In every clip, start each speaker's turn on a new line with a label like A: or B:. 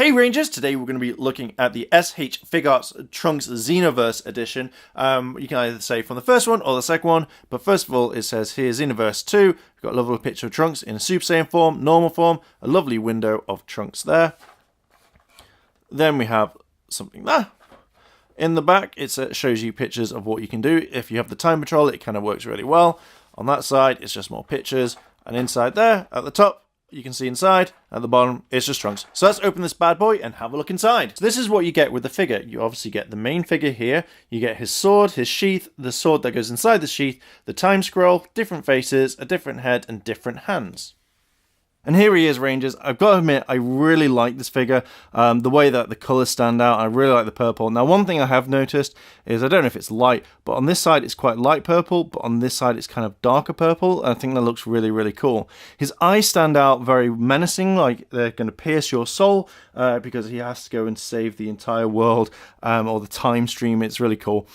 A: Hey Rangers, today we're going to be looking at the SH Figuarts Trunks Xenoverse edition. You can either say from the first one or the second one, but first of all it says here Xenoverse 2. We've got a lovely picture of Trunks in a Super Saiyan form, normal form, a lovely window of Trunks there. Then we have something there. In the back it shows you pictures of what you can do. If you have the time patrol, it kind of works really well. On that side it's just more pictures, and inside there at the top you can see inside, at the bottom, it's just Trunks. So let's open this bad boy and have a look inside. So this is what you get with the figure. You obviously get the main figure here. You get his sword, his sheath, the sword that goes inside the sheath, the time scroll, different faces, a different head, and different hands. And here he is, Rangers. I've got to admit, I really like this figure. The way that the colours stand out, I really like the purple. Now, one thing I have noticed is, I don't know if it's light, but on this side it's quite light purple, but on this side it's kind of darker purple, and I think that looks really, really cool. His eyes stand out very menacing, like they're going to pierce your soul, because he has to go and save the entire world, or the time stream. It's really cool.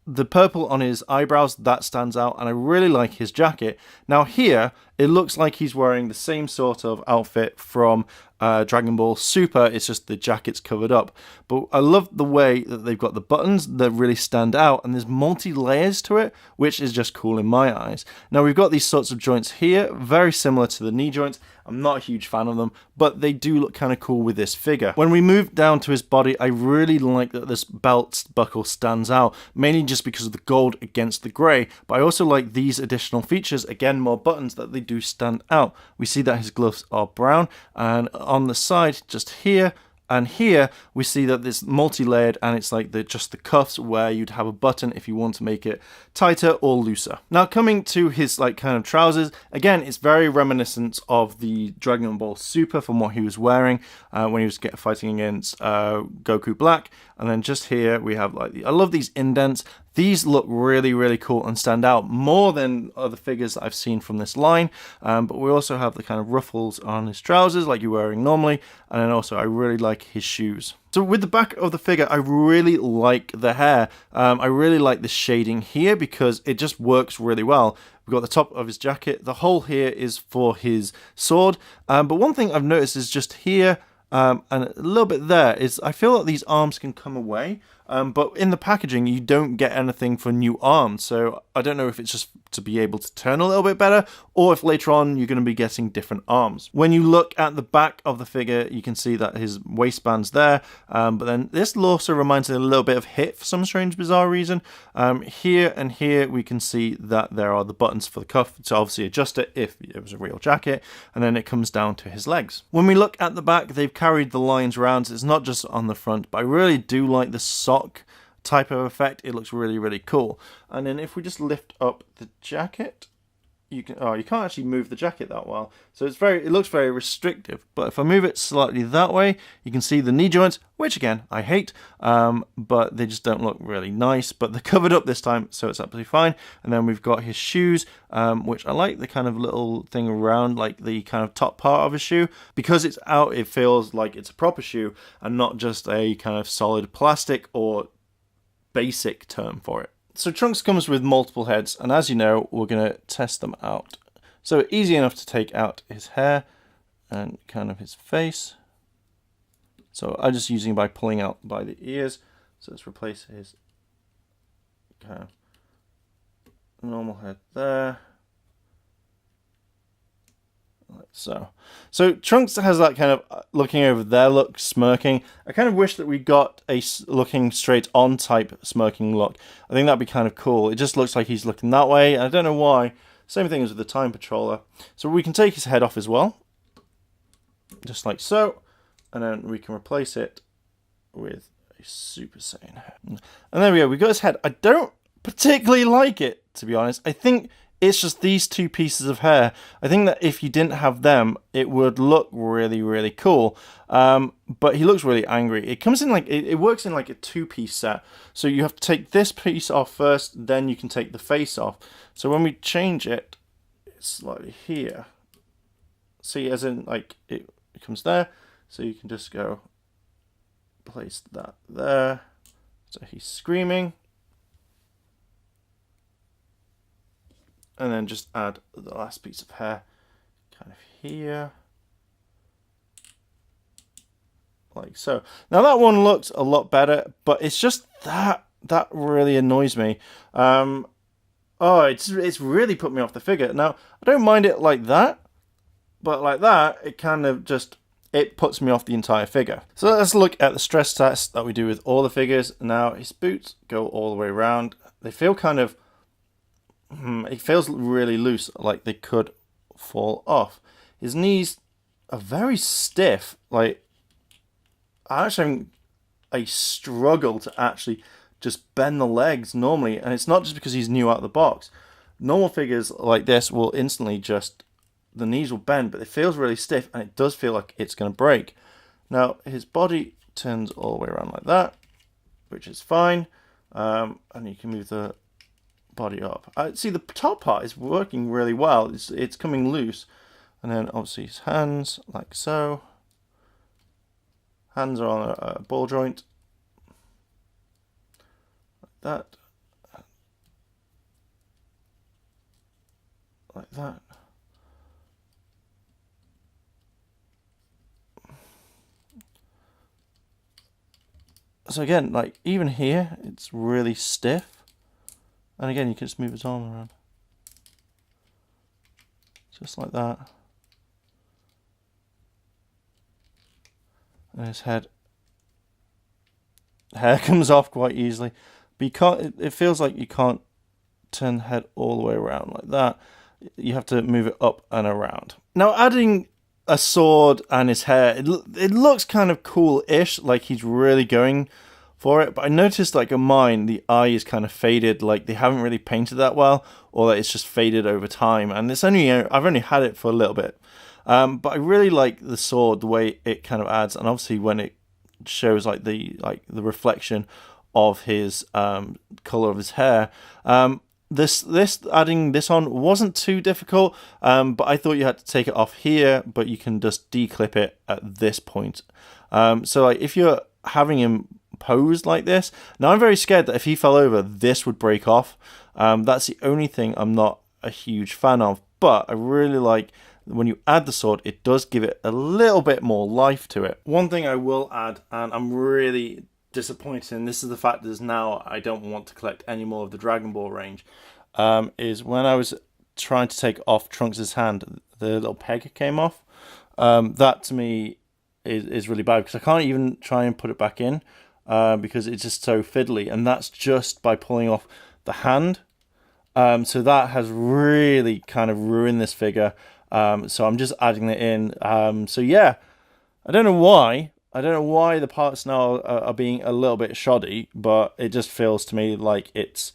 A: The purple on his eyebrows, that stands out, and I really like his jacket. Now here, it looks like he's wearing the same sort of outfit from Dragon Ball Super, it's just the jacket's covered up. But I love the way that they've got the buttons that really stand out, and there's multi-layers to it, which is just cool in my eyes. Now we've got these sorts of joints here, very similar to the knee joints. I'm not a huge fan of them, but they do look kind of cool with this figure. When we move down to his body, I really like that this belt buckle stands out, mainly just because of the gold against the grey, but I also like these additional features, again more buttons, that they do stand out. We see that his gloves are brown, and on the side, just here and here, we see that it's multi-layered, and it's like just the cuffs where you'd have a button if you want to make it tighter or looser. Now coming to his kind of trousers, again it's very reminiscent of the Dragon Ball Super from what he was wearing when he was fighting against Goku Black. And then just here we have I love these indents. These look really, really cool and stand out more than other figures that I've seen from this line. But we also have the kind of ruffles on his trousers like you're wearing normally. And then also I really like his shoes. So with the back of the figure, I really like the hair. I really like the shading here because it just works really well. We've got the top of his jacket. The hole here is for his sword. But one thing I've noticed is just here, and a little bit there, is I feel like these arms can come away. But in the packaging, you don't get anything for new arms. So I don't know if it's just to be able to turn a little bit better, or if later on you're going to be getting different arms. When you look at the back of the figure, you can see that his waistband's there. But then this also reminds me a little bit of Hit for some strange, bizarre reason. Here and here, we can see that there are the buttons for the cuff to obviously adjust it if it was a real jacket. And then it comes down to his legs. When we look at the back, they've carried the lines around. So it's not just on the front, but I really do like the sock type of effect. It looks really, really cool. And then if we just lift up the jacket, you can't actually move the jacket that well, so it looks very restrictive. But if I move it slightly that way, you can see the knee joints, which again I hate, but they just don't look really nice, but they're covered up this time, so it's absolutely fine. And then we've got his shoes, which I like the kind of little thing around, like the kind of top part of his shoe, because it's out, it feels like it's a proper shoe and not just a kind of solid plastic or basic term for it. So Trunks comes with multiple heads, and as you know, we're going to test them out. So easy enough to take out his hair and kind of his face. So I'm just using by pulling out by the ears. So let's replace his kind of normal head there. Like so. So Trunks has that kind of looking over there look, smirking. I kind of wish that we got a looking straight on type smirking look. I think that'd be kind of cool. It just looks like he's looking that way. I don't know why. Same thing as with the Time Patroller. So we can take his head off as well. Just like so. And then we can replace it with a Super Saiyan head. And there we go. We got his head. I don't particularly like it, to be honest. I think it's just these two pieces of hair. I think that if you didn't have them, it would look really, really cool. But he looks really angry. It comes in it works in like a two-piece set. So you have to take this piece off first, then you can take the face off. So when we change it, it's slightly here. See, as in it comes there. So you can just go place that there. So he's screaming. And then just add the last piece of hair kind of here. like so. Now that one looks a lot better, but it's just that really annoys me. Oh, it's really put me off the figure. Now, I don't mind it like that, but like that, it kind of just, it puts me off the entire figure. So let's look at the stress test that we do with all the figures. Now, his boots go all the way around. They feel kind of, it feels really loose, like they could fall off. His knees are very stiff. Like, I actually having a struggle to actually just bend the legs normally, and it's not just because he's new out of the box. Normal figures like this will instantly just, the knees will bend, but it feels really stiff, and it does feel like it's going to break. Now, his body turns all the way around like that, which is fine, and you can move the body up. See, the top part is working really well. It's coming loose, and then obviously his hands, like so. Hands are on a ball joint, like that. So again, like even here, it's really stiff. And again, you can just move his arm around. Just like that. And his hair comes off quite easily. But you can't, it feels like you can't turn the head all the way around like that. You have to move it up and around. Now adding a sword and his hair, it looks kind of cool-ish, like he's really going for it. But I noticed like on mine, the eye is kind of faded, like they haven't really painted that well, or that it's just faded over time. And it's only, I've only had it for a little bit. But I really like the sword, the way it kind of adds, and obviously when it shows like the reflection of his color of his hair. This adding this on wasn't too difficult, but I thought you had to take it off here, but you can just declip it at this point. So like if you're having him posed like this, now I'm very scared that if he fell over, this would break off. That's the only thing I'm not a huge fan of, but I really like when you add the sword, it does give it a little bit more life to it. One thing I will add, and I'm really disappointed in, this is the fact that now I don't want to collect any more of the Dragon Ball range, is when I was trying to take off Trunks' hand, the little peg came off. That to me is really bad, because I can't even try and put it back in, because it's just so fiddly, and that's just by pulling off the hand. So that has really kind of ruined this figure. So I'm just adding it in. So yeah, I don't know why the parts now are being a little bit shoddy, but it just feels to me like it's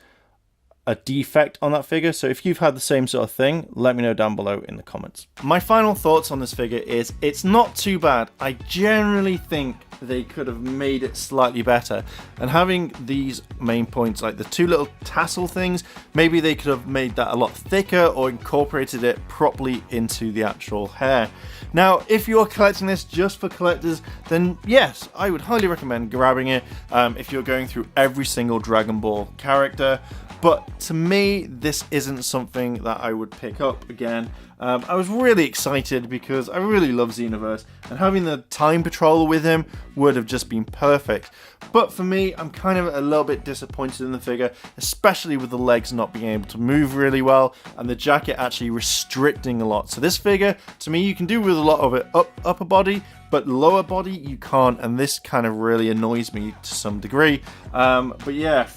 A: a defect on that figure. So if you've had the same sort of thing, let me know down below in the comments. My final thoughts on this figure is it's not too bad. I generally think they could have made it slightly better, and having these main points, like the two little tassel things, maybe they could have made that a lot thicker or incorporated it properly into the actual hair. Now, if you're collecting this just for collectors, then yes, I would highly recommend grabbing it if you're going through every single Dragon Ball character. But to me, this isn't something that I would pick up again. I was really excited because I really love Xenoverse, and having the Time Patroller with him would have just been perfect. But for me, I'm kind of a little bit disappointed in the figure, especially with the legs not being able to move really well, and the jacket actually restricting a lot. So this figure, to me, you can do with a lot of it upper body, but lower body you can't, and this kind of really annoys me to some degree. But yeah,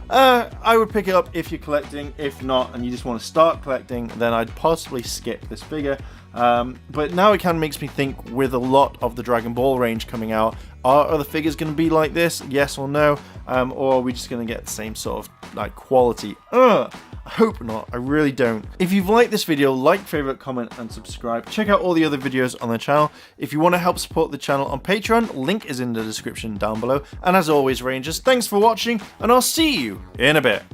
A: I would pick it up if you're collecting. If not, and you just want to start collecting, then I'd possibly skip this figure. But now it kind of makes me think, with a lot of the Dragon Ball range coming out, are other figures going to be like this? Yes or no? Or are we just going to get the same sort of like quality? I hope not. I really don't. If you've liked this video, like, favorite, comment, and subscribe. Check out all the other videos on the channel. If you want to help support the channel on Patreon, link is in the description down below. And as always, Rangers, thanks for watching, and I'll see you in a bit.